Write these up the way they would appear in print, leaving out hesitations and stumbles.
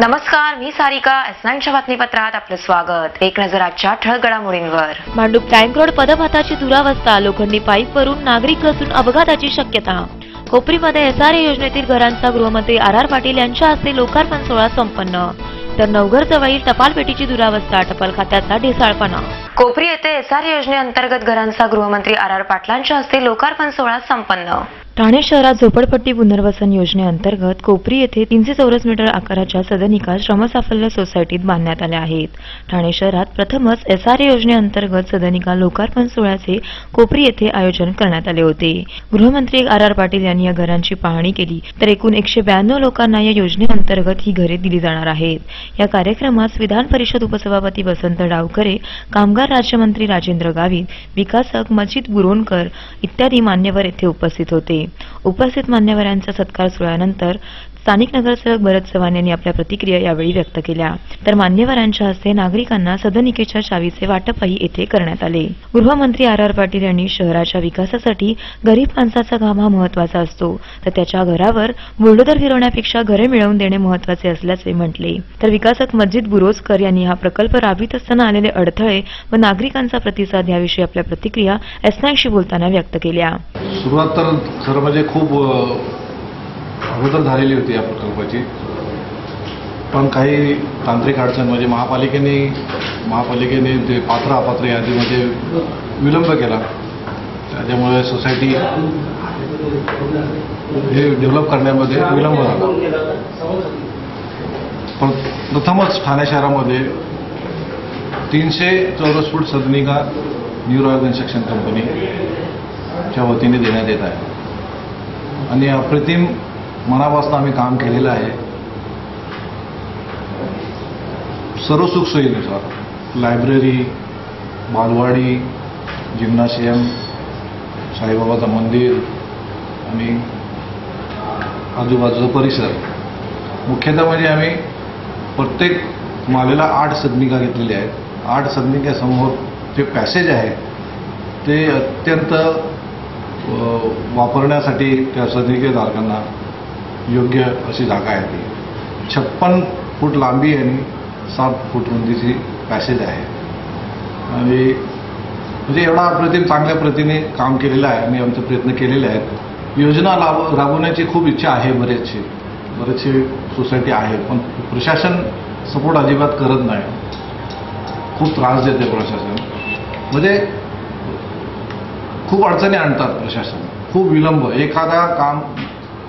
नमस्कार, मी सारिका. S9च्या बातमीपत्रात आपलं स्वागत. एक नजर आजच्या ठळक घडामोडींवर. मांडूप टँक रोड पदपथाची दुरावस्था, लोखंडी पाईपवरून नागरिक घसरून अपघाताची शक्यता. कोपरीमध्ये SRA योजनेतील घरांचा गृहमंत्री RR पाटील यांच्या हस्ते लोकार्पण सोहळा संपन्न. तर नवघर जवळील टपाल पेटीची दुरावस्था, टपाल खात्याचा ढेसाळपणा. कोपरी येथे SRA योजनेअंतर्गत घरांचा गृहमंत्री RR पाटलांच्या हस्ते लोकार्पण सोहळा संपन्न. ठाणे शहरात झोपडपट्टी पुनर्वसन योजनेअंतर्गत कोपरी येथे 300 चौरस मीटर आकाराच्या सदनिका श्रमसाफल्य सोसायटीत बांधण्यात आल्या आहेत. ठाणे शहरात प्रथमच SRA योजनेअंतर्गत सदनिका लोकार्पण सोहळ्याचे कोपरी येथे आयोजन करण्यात आले होते. गृहमंत्री RR पाटील यांनी या घरांची पाहणी केली. तर एकूण 192 लोकांना या योजनेअंतर्गत ही घरे दिली जाणार आहेत. या कार्यक्रमास विधान परिषद उपसभापती वसंत डावखरे, कामगार राज्यमंत्री राजेंद्र गावित, विकासक मजिद बुरोनकर इत्यादी मान्यवर येथे उपस्थित होते. उपस्थित मान्यवरांच्या सत्कार सोहळ्यानंतर स्थानिक नगरसेवक भरत चव्हाण यांनी आपल्या प्रतिक्रिया यावेळी व्यक्त केल्या. तर मान्यवरांच्या हस्ते नागरिकांना सदनिकेच्या चावीचे वाटपही येथे करण्यात आले. गृहमंत्री RR पाटील यांनी शहराच्या विकासासाठी गरीब माणसाचा काम हा महत्त्वाचा असतो, तर त्याच्या घरावर बुलडोझर फिरवण्यापेक्षा घरे मिळवून देणे महत्त्वाचे असल्याचे म्हटले. तर विकासक मजिद बुरोजकर यांनी हा प्रकल्प राबवित असताना आलेले अडथळे व नागरिकांचा प्रतिसाद याविषयी आपल्या प्रतिक्रिया S9शी बोलताना व्यक्त केल्या. सुरुवात तर खरं म्हणजे खूप अगोदर झालेली होती या प्रकल्पाची, पण काही तांत्रिक अडचण म्हणजे महापालिकेने ते पात्र अपात्र यादीमध्ये विलंब केला. त्याच्यामुळे सोसायटी हे डेव्हलप करण्यामध्ये विलंब झाला. पण प्रथमच ठाणे शहरामध्ये 300 चौरस फूट सदनिका न्यू रॉयल कन्स्ट्रक्शन कंपनीच्या वतीने देण्यात येत आहे आणि अप्रतिम मनापासून आम्ही काम केलेलं आहे. सर्व सुखसोयीनुसार लायब्ररी, बालवाडी, जिम्नाशियम, साईबाबाचं मंदिर आणि आजूबाजूचा परिसर. मुख्यतः म्हणजे आम्ही प्रत्येक मालेला 8 सदनिका घेतलेल्या आहेत. 8 सदनिकेसमोर जे पॅसेज आहे ते अत्यंत वापरण्यासाठी त्या सदनिकेधारकांना योग्य अशी जागा आहे. ती 56 फूट लांबी आणि 7 फूट रुंदीची पॅसेज आहे आणि म्हणजे एवढा अप्रतिम चांगल्या प्रतीने काम केलेलं आहे. आम्ही आमचे प्रयत्न केलेले आहेत. योजना राबवण्याची खूप इच्छा आहे. बरेचसे सोसायटी आहे, पण प्रशासन सपोर्ट अजिबात करत नाही. खूप त्रास देते प्रशासन, म्हणजे खूप अडचणी आणतात प्रशासन. खूप विलंब एखादा काम.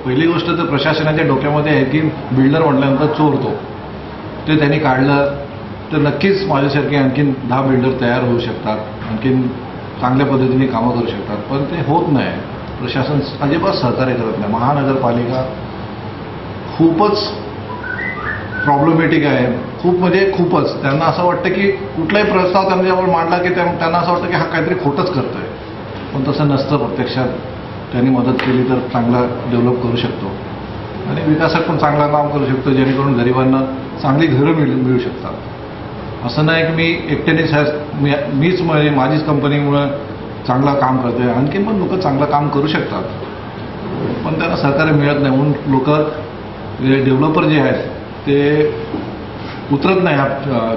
पहिली गोष्ट तर प्रशासनाच्या डोक्यामध्ये आहे की बिल्डर म्हटल्यानंतर चोरतो. ते त्यांनी काढलं तर नक्कीच माझ्यासारखे आणखीन 10 बिल्डर तयार होऊ शकतात, आणखीन चांगल्या पद्धतीने कामं करू शकतात, पण ते होत नाही. प्रशासन अजिबात सहकार्य करत नाही. महानगरपालिका खूपच प्रॉब्लेमॅटिक आहे. खूपच त्यांना असं वाटतं की कुठलाही प्रस्ताव त्यांच्यावर मांडला की त्यांना असं वाटतं की हा काहीतरी खोटंच करतोय, पण तसं नसतं. प्रत्यक्षात त्यांनी मदत केली तर चांगला डेव्हलप करू शकतो आणि विकासात पण चांगला काम करू शकतो, जेणेकरून गरिबांना चांगली घरं मिळू शकतात. असं नाही की मी एकट्यानेच मीच माझीच कंपनीमुळे चांगलं काम करतोय. आणखीन पण लोक चांगलं काम करू शकतात, पण त्यांना सहकार्य मिळत नाही. म्हणून लोक डेव्हलपर जे आहेत ते उतरत नाही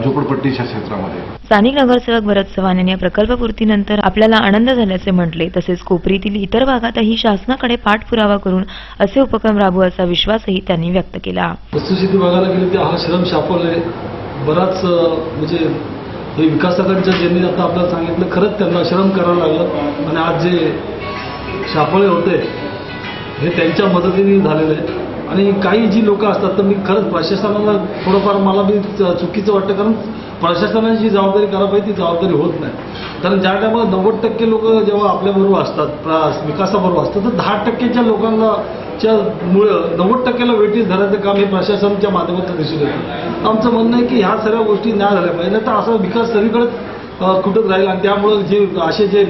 झोपडपट्टीच्या क्षेत्रामध्ये. स्थानिक नगरसेवक भरत चव्हाण यांनी प्रकल्पपूर्तीनंतर आपल्याला आनंद झाल्याचे म्हटले. तसेच कोपरीतील इतर भागातही शासनाकडे पाठपुरावा करून असे उपक्रम राबवू असा विश्वासही त्यांनी व्यक्त केला. वस्तुस्थिती बघायला गेली तर हा श्रम शापल आहे. बराच म्हणजे विकासकांच्या ज्यांनी आता आपल्याला सांगितलं, खरंच त्यांना श्रम करावं लागलं आणि आज जे शापळे होते हे त्यांच्या मदतीने झालेले आहे. आणि काही जी लोक असतात तर मी खरंच प्रशासनाला थोडंफार मला बी चुकीचं वाटतं, कारण प्रशासनाने जी जबाबदारी करायला पाहिजे ती जबाबदारी होत नाही. कारण ज्या टायमाला 90% लोक जेव्हा आपल्याबरोबर असतात, विकासाबरोबर असतात, तर 10% लोकांच्या मुळे 90%ला वेटीस धरायचं काम हे प्रशासनाच्या माध्यमातून दिसून येतं. आमचं म्हणणं आहे की ह्या सगळ्या गोष्टी नाही झाल्या पाहिजे, तर असा विकास सगळीकडे कुठंच राहील. आणि त्यामुळं जे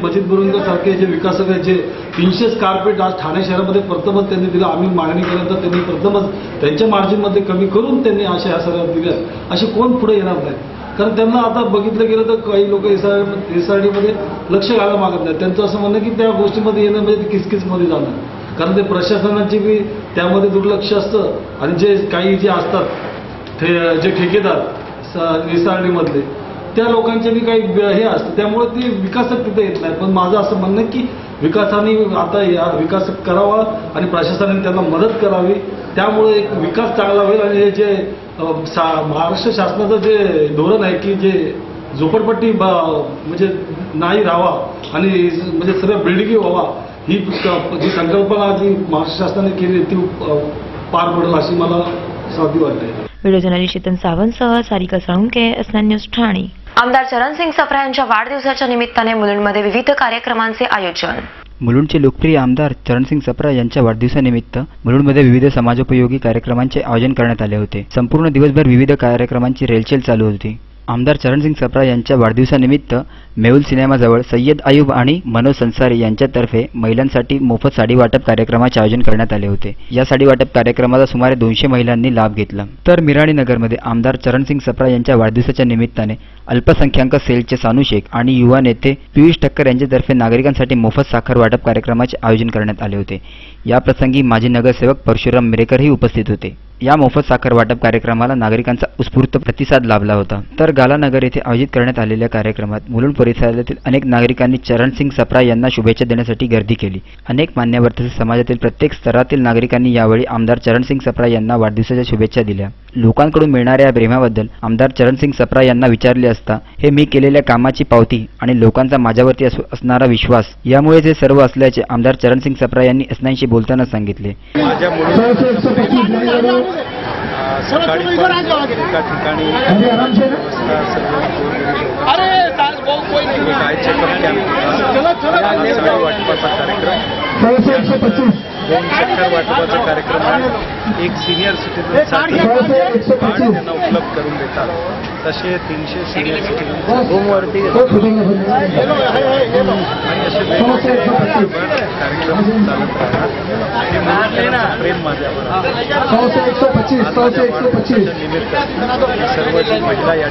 मजिद बुरुंगर सारखे जे विकासक आहेत, जे 300 स्क्वेअर आज ठाणे शहरामध्ये प्रथमच त्यांनी दिलं. आम्ही मागणी केल्यानंतर त्यांनी प्रथमच त्यांच्या मार्जिनमध्ये कमी करून त्यांनी अशा ह्या सगळ्या दिल्या. असे कोण पुढे येणार नाही, कारण त्यांना आता बघितलं गेलं तर काही लोक SRDमध्ये लक्ष घालायला मागत नाही. त्यांचं असं म्हणणं की त्या गोष्टीमध्ये येणं म्हणजे ते किसकिसमध्ये जाणं, कारण ते प्रशासनाची बी त्यामध्ये दुर्लक्ष असतं आणि जे काही जे असतात जे ठेकेदार एसआरडी मधले त्या लोकांचे बी काही हे असतं, त्यामुळे ते विकासक तिथे येत नाही. पण माझं असं म्हणणं की विकासाने आता या विकास करावा आणि प्रशासनाने त्यांना मदत करावी, त्यामुळे एक विकास चांगला होईल. आणि हे जे महाराष्ट्र शासनाचं जे धोरण आहे की जे झोपडपट्टी म्हणजे नाही राहावा आणि म्हणजे सर्व बिल्डिंगी व्हावा, ही जी संकल्पना जी महाराष्ट्र शासनाने केली ती पार पडेल अशी मला साधी वाटते. व्हिडिओ जर्नलिस्ट चेतन सावंतसह सारिका साळुंके, एस9 न्यूज ठाणे. आमदार चरणसिंग सप्रा यांच्या वाढदिवसाच्या निमित्ताने मुलुंडमध्ये विविध कार्यक्रमांचे आयोजन. मुलुंडचे लोकप्रिय आमदार चरणसिंग सप्रा यांच्या वाढदिवसानिमित्त मुलुंडमध्ये विविध समाजोपयोगी कार्यक्रमांचे आयोजन करण्यात आले होते. संपूर्ण दिवसभर विविध कार्यक्रमांची रेलचेल चालू होती. आमदार चरणसिंग सप्रा यांच्या वाढदिवसानिमित्त मेहुल सिनेमाजवळ सय्यद आयुब आणि मनोज संसारी यांच्यातर्फे महिलांसाठी मोफत साडी वाटप कार्यक्रमाचे आयोजन करण्यात आले होते. या साडी वाटप कार्यक्रमाचा सुमारे 200 महिलांनी लाभ घेतला. तर मिराणी नगरमध्ये आमदार चरणसिंग सप्रा यांच्या वाढदिवसाच्या निमित्ताने अल्पसंख्याक सेलचे सानू शेख आणि युवा नेते पियुष ठक्कर यांच्यातर्फे नागरिकांसाठी मोफत साखर वाटप कार्यक्रमाचे आयोजन करण्यात आले होते. या प्रसंगी माजी नगरसेवक परशुराम मिरेकरही उपस्थित होते. या मोफत साखर वाटप कार्यक्रमाला नागरिकांचा उत्स्फूर्त प्रतिसाद लाभला होता. तर गालानगर येथे आयोजित करण्यात आलेल्या कार्यक्रमात मुलुंड परिसरातील अनेक नागरिकांनी चरणसिंग सप्रा यांना शुभेच्छा देण्यासाठी गर्दी केली. अनेक मान्यवर तसेच समाजातील प्रत्येक स्तरातील नागरिकांनी यावेळी आमदार चरणसिंग सप्रा यांना वाढदिवसाच्या शुभेच्छा दिल्या. लोकांकडून मिळणाऱ्या प्रेमाबद्दल आमदार चरणसिंग सप्रा यांना विचारले असता हे मी केलेल्या कामाची पावती आणि लोकांचा माझ्यावरती असणारा विश्वास यामुळे हे सर्व असल्याचे आमदार चरणसिंग सप्रा यांनी एस9शी बोलताना सांगितले. सकाळी एका ठिकाणी साडी वाटपाचा कार्यक्रम, 2 साखर वाटपाचा कार्यक्रम आहे. एक सिनियर सिटीजनसाठी त्यांना उपलब्ध करून देतात, तसे 300 सिनियर सिटीजन आणि असे वेगवेगळे कार्यक्रम चालत राहणार. हे मुलांचं प्रेम माझ्यावर निमित्त सर्व जी महिला या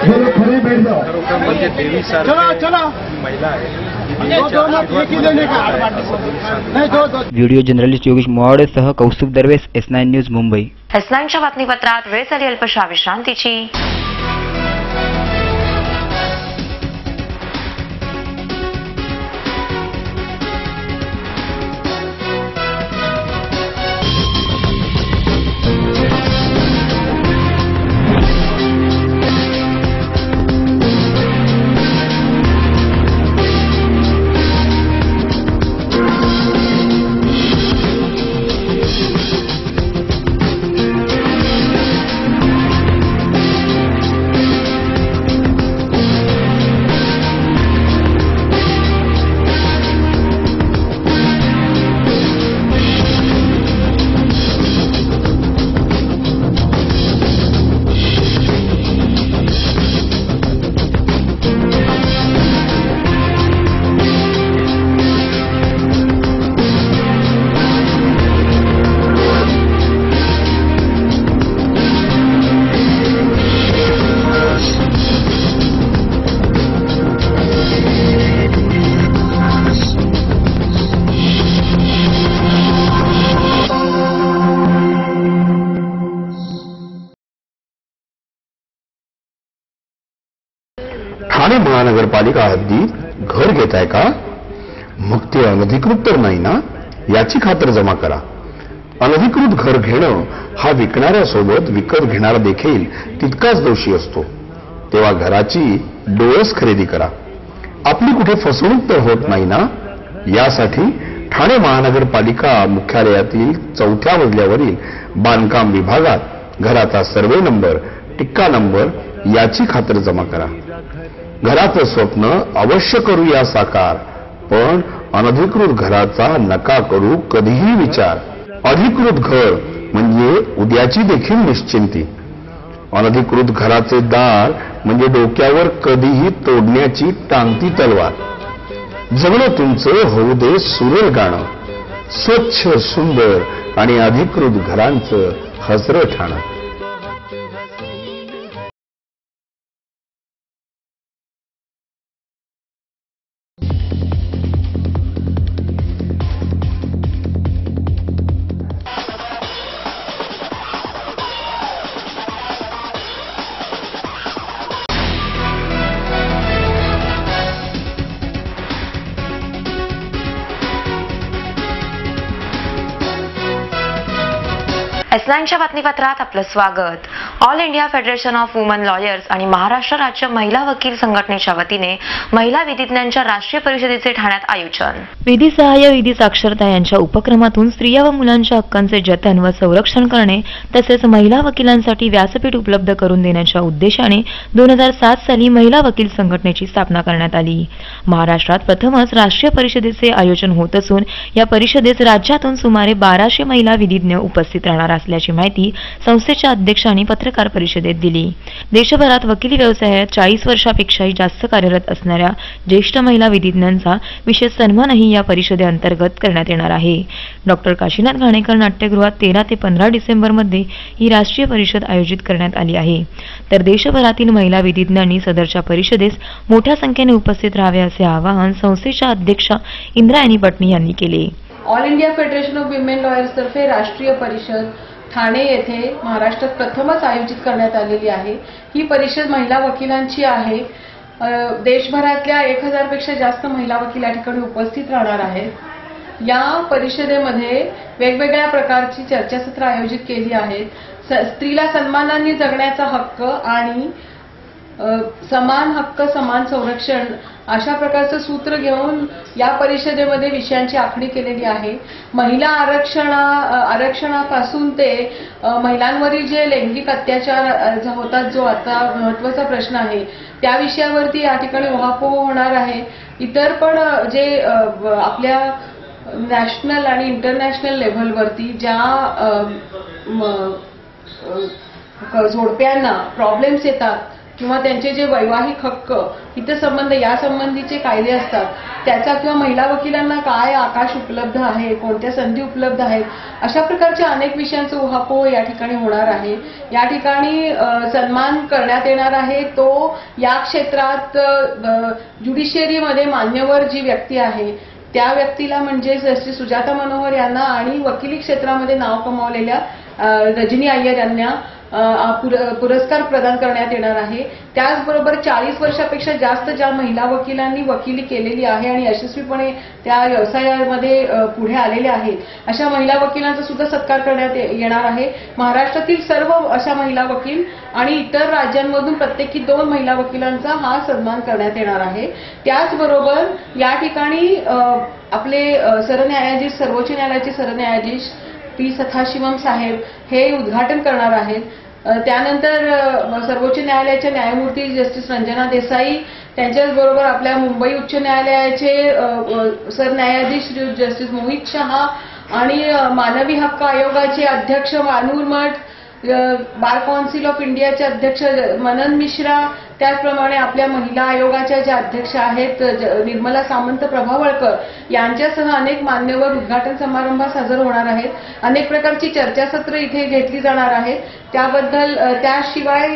खरोखर म्हणजे देवीसारखी महिला आहे. व्हिडिओ जर्नलिस्ट योगेश मोवाडेसह कौस्तुभ दरवेस, एस9 न्यूज, मुंबई. एस9च्या बातमीपत्रात वेळ झाली अल्पशा विश्रांतीची. ठाणे महानगरपालिका हद्दीत घर घेताय का? मग ते अनधिकृत तर नाही ना, याची खातर जमा करा. अनधिकृत घर घेणं हा विकणाऱ्यासोबत विकत घेणारा देखील तितकाच दोषी असतो. तेव्हा घराची डोळस खरेदी करा. आपली कुठे फसवणूक तर होत नाही ना, यासाठी ठाणे महानगरपालिका मुख्यालयातील 4थ्या मजल्यावरील बांधकाम विभागात घराचा सर्वे नंबर, टिक्का नंबर याची खातर जमा करा. घराचं स्वप्न अवश्य करूया साकार, पण अनधिकृत घराचा नका करू कधीही विचार. अधिकृत घर म्हणजे उद्याची देखील निश्चिंती. अनधिकृत घराचे दार म्हणजे डोक्यावर कधीही तोडण्याची टांगती तलवार. जगणं तुमचं होऊ दे सुरेल गाणं, स्वच्छ सुंदर आणि अधिकृत घरांचं हसरं ठाणं. S9च्या बातमीपत्रात आपलं स्वागत. All India federation of woman lawyers आणि महाराष्ट्र राज्य महिला वकील संघटनेच्या वतीने महिला विधिज्ञांच्या राष्ट्रीय परिषदेचे ठाण्यात आयोजन. विधी सहाय्य विधी साक्षरता यांच्या उपक्रमातून स्त्रिया व मुलांच्या हक्कांचे जतन व संरक्षण करणे तसेच महिला वकिलांसाठी व्यासपीठ उपलब्ध करून देण्याच्या उद्देशाने 2007 साली महिला वकील संघटनेची स्थापना करण्यात आली. महाराष्ट्रात प्रथमच राष्ट्रीय परिषदेचे आयोजन होत असून या परिषदेत राज्यातून सुमारे 1200 महिला विधिज्ञ उपस्थित राहणार असल्याची माहिती संस्थेच्या अध्यक्षांनी पत्रकार परिषदेत दिली. देशभरात वकिली व्यवसायात 40 वर्षापेक्षाही जास्त कार्यरत असणाऱ्या ज्येष्ठ महिला विधिज्ञांचा विशेष सन्मानही या परिषदेअंतर्गत करण्यात येणार आहे. डॉक्टर काशीनाथ घाणेकर नाट्यगृहात 13 ते 15 डिसेंबरमध्ये ही राष्ट्रीय परिषद आयोजित करण्यात आली आहे. तर देशभरातील महिला विधिज्ञांनी सदरच्या परिषदेस मोठ्या संख्येने उपस्थित राहावे असे आवाहन संस्थेच्या अध्यक्षा इंद्रायणी पटणी यांनी केले. All India federation of women lawyers तर्फे राष्ट्रीय परिषद ठाणे येथे महाराष्ट्रात प्रथमच आयोजित करण्यात आलेली आहे. ही परिषद महिला वकिलांची आहे. देशभरातल्या 1000 पेक्षा जास्त महिला वकील या ठिकाणी उपस्थित राहणार आहेत. या परिषदेमध्ये वेगवेगळ्या प्रकारची चर्चासत्र आयोजित केली आहेत. स्त्रीला सन्मानाने जगण्याचा हक्क आणि समान हक्क समान संरक्षण अशा प्रकारचं सूत्र घेऊन या परिषदेमध्ये विषयांची आखणी केलेली आहे. महिला आरक्षणापासून ते महिलांवरील जे लैंगिक अत्याचार होतात जो आता महत्त्वाचा प्रश्न आहे त्या विषयावरती या ठिकाणी उहापोह होणार आहे. इतर पण जे आपल्या नॅशनल आणि इंटरनॅशनल लेव्हलवरती ज्या जोडप्यांना प्रॉब्लेम्स येतात किंवा त्यांचे जे वैवाहिक हक्क हितसंबंध यासंबंधीचे कायदे असतात त्याचा किंवा महिला वकिलांना काय आकाश उपलब्ध आहे, कोणत्या संधी उपलब्ध आहेत, अशा प्रकारच्या अनेक विषयांचा उहापोह या ठिकाणी होणार आहे. या ठिकाणी सन्मान करण्यात येणार आहे तो या क्षेत्रात ज्युडिशियरीमध्ये मान्यवर जी व्यक्ती आहे त्या व्यक्तीला म्हणजे जस्टिस सुजाता मनोहर यांना आणि वकिली क्षेत्रामध्ये नाव कमावलेल्या रजनी अय्यर यांना पुरस्कार प्रदान करण्यात येणार आहे. त्याचबरोबर 40 वर्षापेक्षा जास्त ज्या महिला वकिलांनी वकिली केलेली आहे आणि यशस्वीपणे त्या व्यवसायामध्ये पुढे आलेल्या आहेत अशा महिला वकिलांचा सुद्धा सत्कार करण्यात येणार आहे. महाराष्ट्रातील सर्व अशा महिला वकील आणि इतर राज्यांमधून प्रत्येकी 2 महिला वकिलांचा हा सन्मान करण्यात येणार आहे. त्याचबरोबर या ठिकाणी आपले सरन्यायाधीश सर्वोच्च न्यायालयाचे सरन्यायाधीश पी सथाशिवम साहेब हे उद्घाटन करणार आहेत. त्यानंतर सर्वोच्च न्यायालयाच्या न्यायमूर्ती जस्टिस रंजना देसाई त्यांच्याचबरोबर आपल्या मुंबई उच्च न्यायालयाचे सरन्यायाधीश जस्टिस मोहित शहा आणि मानवी हक्क आयोगाचे अध्यक्ष मानूर मठ, बार कौन्सिल ऑफ इंडियाचे अध्यक्ष मनन मिश्रा, त्याचप्रमाणे आपल्या महिला आयोगाच्या ज्या अध्यक्ष आहेत निर्मला सामंत, प्रभावळकर यांच्यासह अनेक मान्यवर उद्घाटन समारंभास हजर होणार आहेत. अनेक प्रकारची चर्चासत्र इथे घेतली जाणार आहेत. त्याबद्दल त्याशिवाय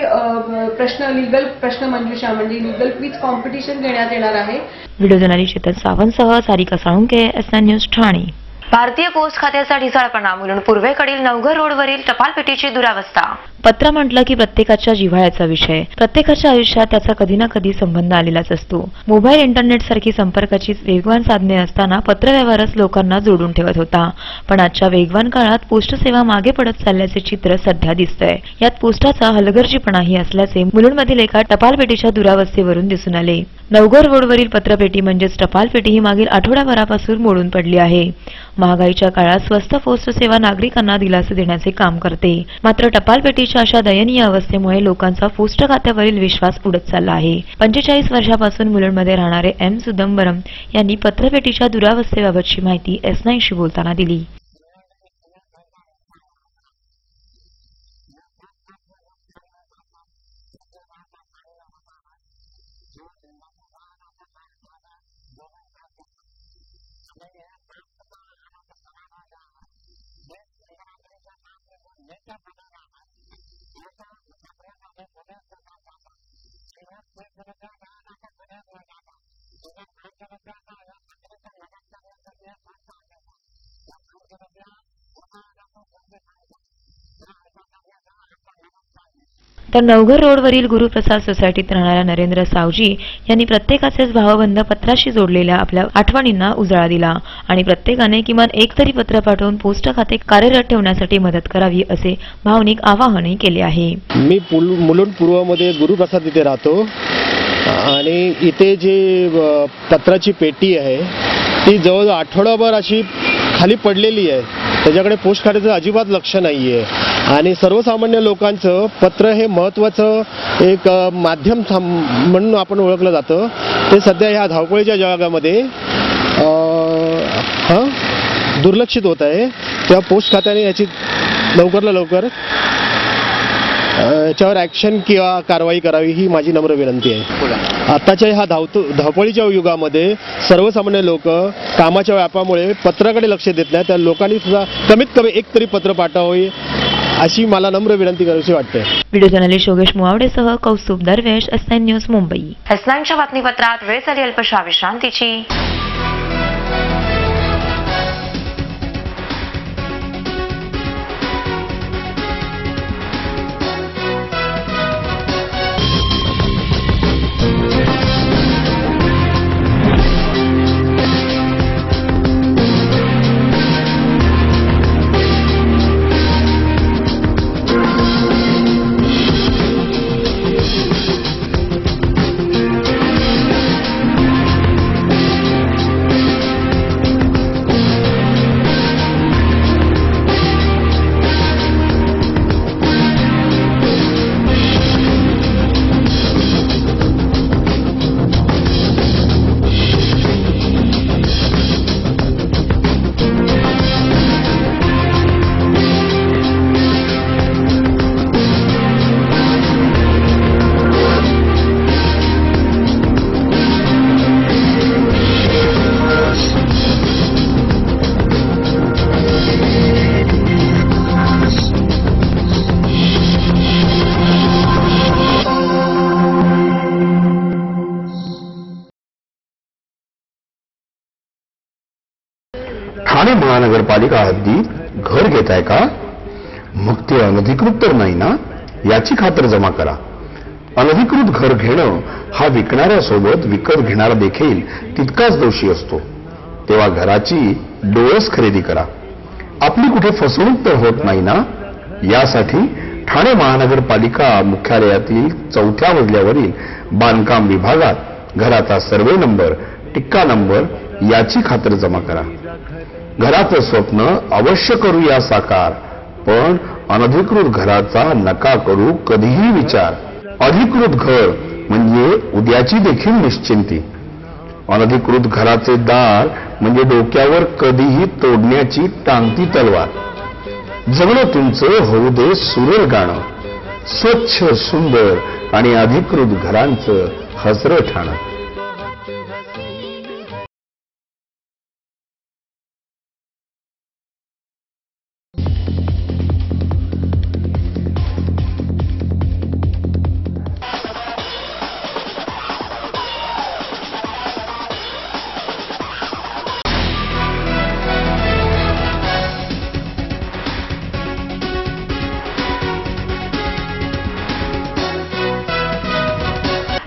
लीगल प्रश्न मंजुषा म्हणजे लीगल क्विज कॉम्पिटिशन घेण्यात येणार आहे. व्हिडिओ जर्नलिस्ट चेतन सावंतसह सारिका साळुंके, S9 न्यूज ठाणे. भारतीय पोस्ट खात्याचा ढिसाळपणा, मुलुंड पूर्वेकडील नवघर रोडवरील टपाल पेटीची दुरावस्था. पत्र म्हटलं की प्रत्येकाच्या जिव्हाळ्याचा विषय. प्रत्येकाच्या आयुष्यात त्याचा कधी ना कधी संबंध आलेलाच असतो. मोबाईल इंटरनेट सारखी संपर्काची वेगवान साधने असताना पत्रव्यवहारच लोकांना जोडून ठेवत होता. पण आजच्या वेगवान काळात पोस्ट सेवा मागे पडत चालल्याचे चित्र सध्या दिसतंय. यात पोस्टाचा हलगर्जीपणाही असल्याचे मुलुंडमधील एका टपाल पेटीच्या दुरावस्थेवरून दिसून आले. नवघर रोडवरील पत्रपेटी म्हणजेच टपाल पेटी ही मागील आठवड्याभरापासून मोडून पडली आहे. महागाईच्या काळात स्वस्त पोस्ट सेवा नागरिकांना दिलासा देण्याचे काम करते. मात्र टपाल पेटीच्या अशा दयनीय अवस्थेमुळे लोकांचा पोस्ट खात्यावरील विश्वास उडत चालला आहे. 45 वर्षापासून मुलुंडमध्ये राहणारे M सुदंबरम यांनी पत्रपेटीच्या दुरावस्थेबाबतची माहिती S9 शी बोलताना दिली. तर नवघर रोडवरील गुरुप्रसाद सोसायटीत राहणाऱ्या नरेंद्र सावजी यांनी प्रत्येकाचेच भावबंध पत्राशी जोडलेल्या आपल्या आठवणींना उजाळा दिला आणि प्रत्येकाने किमान एक तरी पत्र पाठवून पोस्ट खाते कार्यरत ठेवण्यासाठी मदत करावी असे भावनिक आवाहनही केले आहे. मी मुलुंड पूर्वमध्ये गुरुप्रसाद इथे राहतो आणि इथे जे पत्राची पेटी आहे ती जवळजवळ आठवडाभर अशी खाली पडलेली आहे. त्याच्याकडे पोस्ट खात्याचं अजिबात लक्ष नाही आहे आणि सर्वसामान्य लोकांचं पत्र हे महत्त्वाचं एक माध्यम म्हणून आपण ओळखलं जातं. ते सध्या ह्या धावपळीच्या जगामध्ये दुर्लक्षित होत आहे. तेव्हा पोस्ट खात्याने याची लवकरात लवकर याच्यावर ॲक्शन किंवा कारवाई करावी ही माझी नम्र विनंती आहे. आताच्या ह्या धावपळीच्या युगामध्ये सर्वसामान्य लोक कामाच्या व्यापामुळे पत्राकडे लक्ष देत नाही. त्या लोकांनी सुद्धा कमीत कमी एक तरी पत्र पाठवावे अशी मला नम्र विनंती करावीशी वाटते. व्हिडिओ जर्नलिस्ट योगेश मुवावडेसह कौस्तुभ दरवेश, S9 न्यूज, मुंबई. S9च्या बातमीपत्रात वेळ झाली अल्पशा विश्रांतीची. ठाणे महानगरपालिका हद्दीत घर घेताय का? मग ते अनधिकृत तर नाही ना, याची खातर जमा करा. अनधिकृत घर घेणं हा विकणाऱ्यासोबत विकत घेणारा देखील तितकाच दोषी असतो. तेव्हा घराची डोळस खरेदी करा. आपली कुठे फसवणूक तर होत नाही ना, यासाठी ठाणे महानगरपालिका मुख्यालयातील 4थ्या मजल्यावरील बांधकाम विभागात घराचा सर्वे नंबर, टिक्का नंबर याची खातर जमा करा. घराचं स्वप्न अवश्य करूया साकार, पण अनधिकृत घराचा नका करू कधीही विचार. अधिकृत घर म्हणजे उद्याची देखील निश्चिंती. अनधिकृत घराचे दार म्हणजे डोक्यावर कधीही तोडण्याची टांगती तलवार. जगणं तुमचं होऊ दे सुरेल गाणं, स्वच्छ सुंदर आणि अधिकृत घरांचं हसरं ठाणं.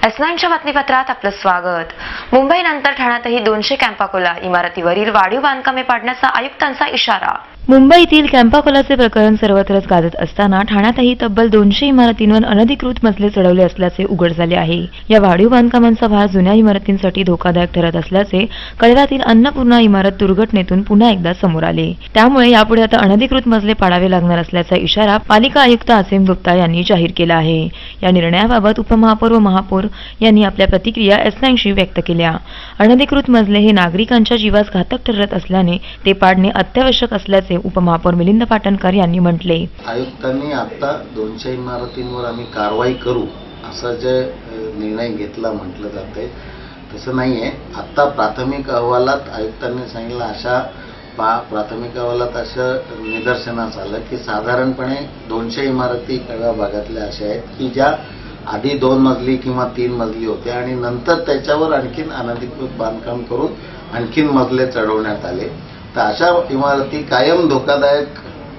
S9च्या बातमीपत्रात आपलं स्वागत. मुंबईनंतर ठाण्यातही 200 कॅम्पाकोला इमारतीवरील वाढीव बांधकामे पाडण्याचा आयुक्तांचा इशारा. मुंबईतील कॅम्पाकोलाचे प्रकरण सर्वत्रच गाजत असताना ठाण्यातही तब्बल 200 इमारतींवर अनधिकृत मजले चढवले असल्याचे उघड झाले आहे. या वाढीव बांधकामांचा भार जुन्या इमारतींसाठी धोकादायक ठरत असल्याचे कळव्यातील अन्नपूर्णा इमारत दुर्घटनेतून पुन्हा एकदा समोर आले. त्यामुळे यापुढे आता अनधिकृत मजले पाडावे लागणार असल्याचा इशारा पालिका आयुक्त आसिम गुप्ता यांनी जाहीर केला आहे. या निर्णयाबाबत उपमहापौर व महापौर यांनी आपल्या प्रतिक्रिया S9शी व्यक्त केल्या. अनधिकृत मजले हे नागरिकांच्या जीवास घातक ठरत असल्याने ते पाडणे अत्यावश्यक असल्याचे उपमहापौर मिलिंद पाटणकर यांनी म्हटले. आयुक्तांनी आता 200 इमारतींवर आम्ही कारवाई करू असा जे निर्णय घेतला म्हटलं जाते तसं नाहीये. आता प्राथमिक अहवालात आयुक्तांनी सांगितलं, अशा प्राथमिक अहवालात असं निदर्शनास आलं की साधारणपणे 200 इमारती कळवा भागातल्या अशा आहेत की ज्या आधी 2 मजली किंवा 3 मजली होत्या आणि नंतर त्याच्यावर आणखीन अनधिकृत बांधकाम करून आणखीन मजले चढवण्यात आले. तर अशा इमारती कायम धोकादायक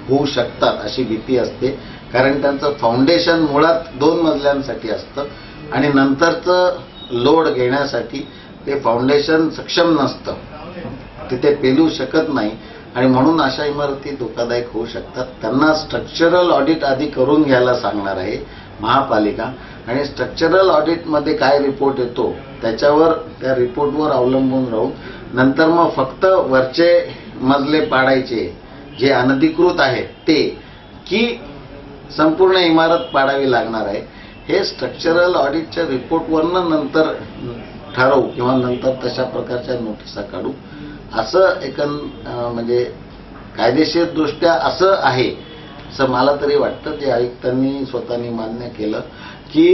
होऊ शकतात अशी भीती असते, कारण त्यांचं फाउंडेशन मुळात 2 मजल्यांसाठी असतं आणि नंतरचं लोड घेण्यासाठी ते फाउंडेशन सक्षम नसतं, तिथे पेलू शकत नाही आणि म्हणून अशा इमारती धोकादायक होऊ शकतात. त्यांना स्ट्रक्चरल ऑडिट आधी करून घ्यायला सांगणार आहे महापालिका आणि स्ट्रक्चरल ऑडिटमध्ये काय रिपोर्ट येतो त्याच्यावर त्या रिपोर्टवर अवलंबून राहून नंतर मग फक्त वरचे मजले पाडायचे जे अनधिकृत आहेत ते की संपूर्ण इमारत पाडावी लागणार आहे हे स्ट्रक्चरल ऑडिटच्या रिपोर्टवरनं नंतर ठरवू किंवा नंतर तशा प्रकारच्या नोटिसा काढू असं म्हणजे कायदेशीर दृष्ट्या असं आहे असं मला तरी वाटतं. जे आयुक्तांनी स्वतःनी मान्य केलं की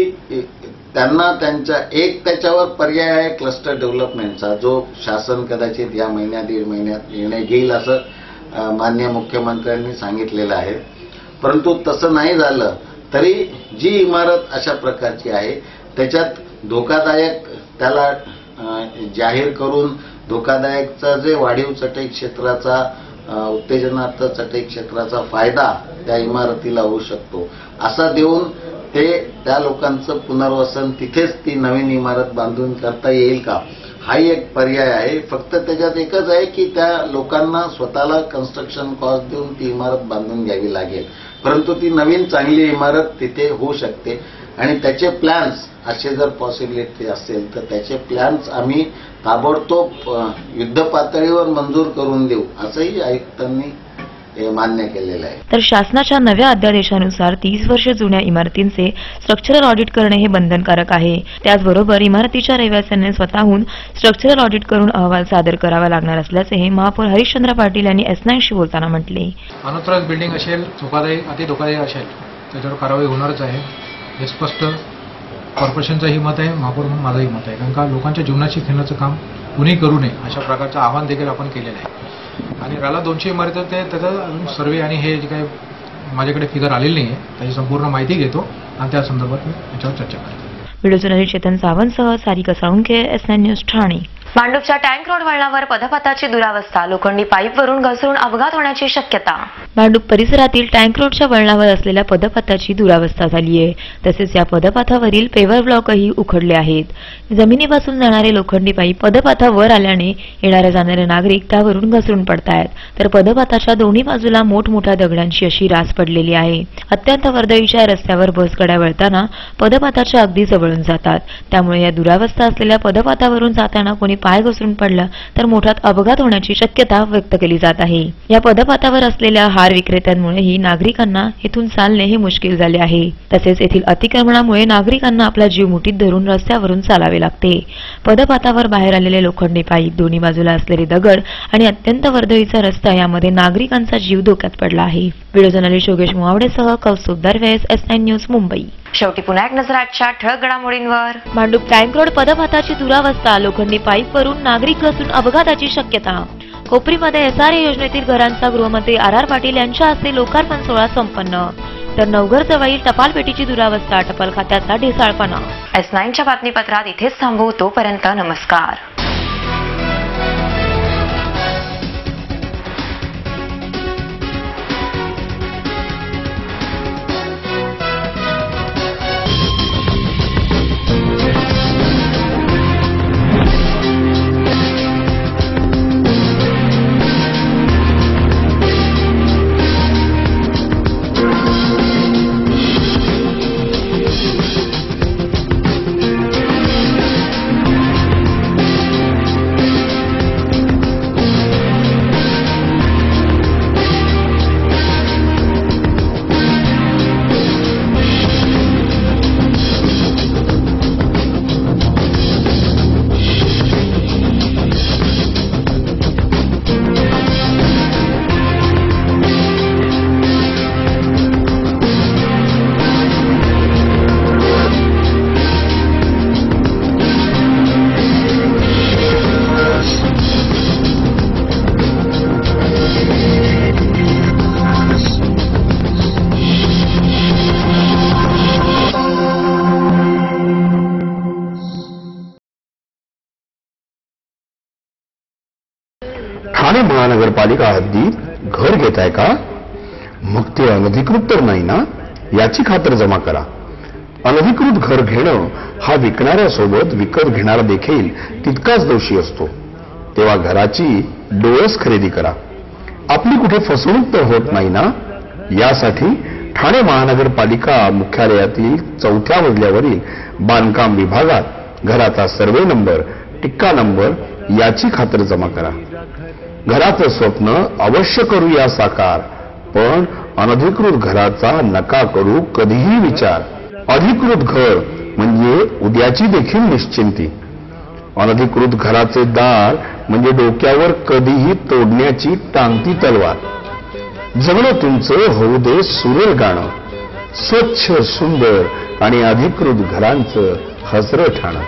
त्यांना त्याच्यावर पर्याय आहे क्लस्टर डेव्हलपमेंटचा जो शासन कदाचित या महिन्यात 1.5 महिन्यात निर्णय घेईल असं माननीय मुख्यमंत्र्यांनी सांगितलेलं आहे. परंतु तसं नाही झालं तरी जी इमारत अशा प्रकारची आहे त्याच्यात धोकादायक त्याला जाहीर करून धोकादायकचा जे वाढीव चटई क्षेत्राचा उत्तेजनार्थ चटई क्षेत्राचा फायदा त्या इमारतीला होऊ शकतो असा देऊन ते त्या लोकांचं पुनर्वसन तिथेच ती नवीन इमारत बांधून करता येईल का हाही एक पर्याय आहे. फक्त त्याच्यात एकच आहे की त्या लोकांना स्वतःला कन्स्ट्रक्शन कॉस्ट देऊन ती इमारत बांधून घ्यावी लागेल, परंतु ती नवीन चांगली इमारत तिथे होऊ शकते आणि त्याचे प्लॅन्स असे जर पॉसिबिलिटी असेल तर त्याचे प्लॅन्स आम्ही ताबडतोब युद्ध पातळीवर मंजूर करून देऊ असंही आयुक्तांनी मान्य केलेलं आहे. तर शासनाच्या नव्या अध्यादेशानुसार 30 वर्ष जुन्या इमारतींचे स्ट्रक्चरल ऑडिट करणे हे बंधनकारक आहे. त्याचबरोबर इमारतीच्या रहिवाशांनी स्वतःहून स्ट्रक्चरल ऑडिट करून अहवाल सादर करावा लागणार असल्याचे महापौर हरिश्चंद्र पाटील यांनी S9शी बोलताना म्हटले. अनधिकृत बिल्डिंग असेल, अति धोकादायक असेल त्याच्यावर कारवाई होणारच आहे हे स्पष्ट कॉर्पोरेशनचंही मत आहे, महापौर म्हणून माझंही मत आहे. कारण का लोकांच्या जीवनाशी खेळण्याचं काम कुणी करू नये अशा प्रकारचं आवाहन देखील आपण केलेलं आहे. आणि राहिला 200 इमारत त्याचा सर्वे आणि हे जे काही माझ्याकडे फिगर आलेली नाही आहे त्याची संपूर्ण माहिती घेतो आणि त्या संदर्भात मी याच्यावर चर्चा करतो. व्हिडिओ जर्नलिस्ट चेतन सावंतसह सारिका साळुंखे, S9 न्यूज ठाणे. मांडूपच्या टँक रोड वळणावर पदपथाची दुरावस्था, लोखंडी पाईपवरून घसरून अपघात होण्याची शक्यता. मांडूप परिसरातील टँक रोडच्या वळणावर असलेल्या पदपथाची दुरावस्था झाली आहे. तसेच या पदपथावरील पेवर ब्लॉकही उखडले आहेत. जमिनीपासून जाणारे लोखंडी पाईप पदपथावर आल्याने येणारे जाणारे नागरिक त्यावरून घसरून पडतायत, तर पदपथाच्या दोन्ही बाजूला मोठमोठ्या दगडांची अशी रास पडलेली आहे. अत्यंत वर्दळीच्या रस्त्यावर बसगाड्या वळताना पदपथाच्या अगदी जवळून जातात. त्यामुळे या दुरावस्था असलेल्या पदपथावरून जाताना कोणी पाय घसरून पडला तर मोठा अपघात होण्याची शक्यता व्यक्त केली जात आहे. या पदपथावर असलेल्या हार विक्रेत्यांमुळेही नागरिकांना येथून चालणे हे मुश्किल झाले आहे. तसेच येथील अतिक्रमणामुळे नागरिकांना आपला जीव मुठीत धरून रस्त्यावरून चालावे लागते. पदपथावर बाहेर आलेले लोखंडी पाईप, दोन्ही बाजूला असलेले दगड आणि अत्यंत वर्दळीचा रस्ता यामध्ये नागरिकांचा जीव धोक्यात पडला आहे. व्हिडिओ जर्नलिस्ट योगेश मुवावडेसह कौस्तुभ दरवेस, S9 न्यूज मुंबई. शेवटी पुन्हा एक नजर आजच्या ठळक घडामोडींवर. मांडूप टँक रोड पदपथाची दुरावस्था, लोखंडी पाईपवरून नागरिक घसरून अपघाताची शक्यता. कोपरीमध्ये SRA योजनेतील घरांचा गृहमंत्री R.R. पाटील यांच्या हस्ते लोकार्पण सोहळा संपन्न. तर नवघर जवळील टपाल पेटीची दुरावस्था, टपाल खात्याचा ढेसाळपणा. S9च्या बातमीपत्रात इथेच थांबू. तोपर्यंत नमस्कार. ठाणे महानगरपालिका हद्दीत घर घेताय का? मग ते अनधिकृत तर नाही ना? याची खातर जमा करा. अनधिकृत घर घेणं हा विकणाऱ्यासोबत विकत घेणारा देखील तितकाच दोषी असतो. तेव्हा घराची डोळस खरेदी करा. आपली कुठे फसवणूक तर होत नाही ना, यासाठी ठाणे महानगरपालिका मुख्यालयातील 4थ्या मजल्यावरील बांधकाम विभागात घराचा सर्वे नंबर, टिक्का नंबर याची खातर जमा करा. घराचं स्वप्न अवश्य करूया साकार, पण अनधिकृत घराचा नका करू कधीही विचार. अधिकृत घर म्हणजे उद्याची देखील निश्चिंती. अनधिकृत घराचे दार म्हणजे डोक्यावर कधीही तोडण्याची टांगती तलवार. जगणं तुमचं होऊ दे सुरेल गाणं, स्वच्छ सुंदर आणि अधिकृत घरांचं हसरं ठाणं.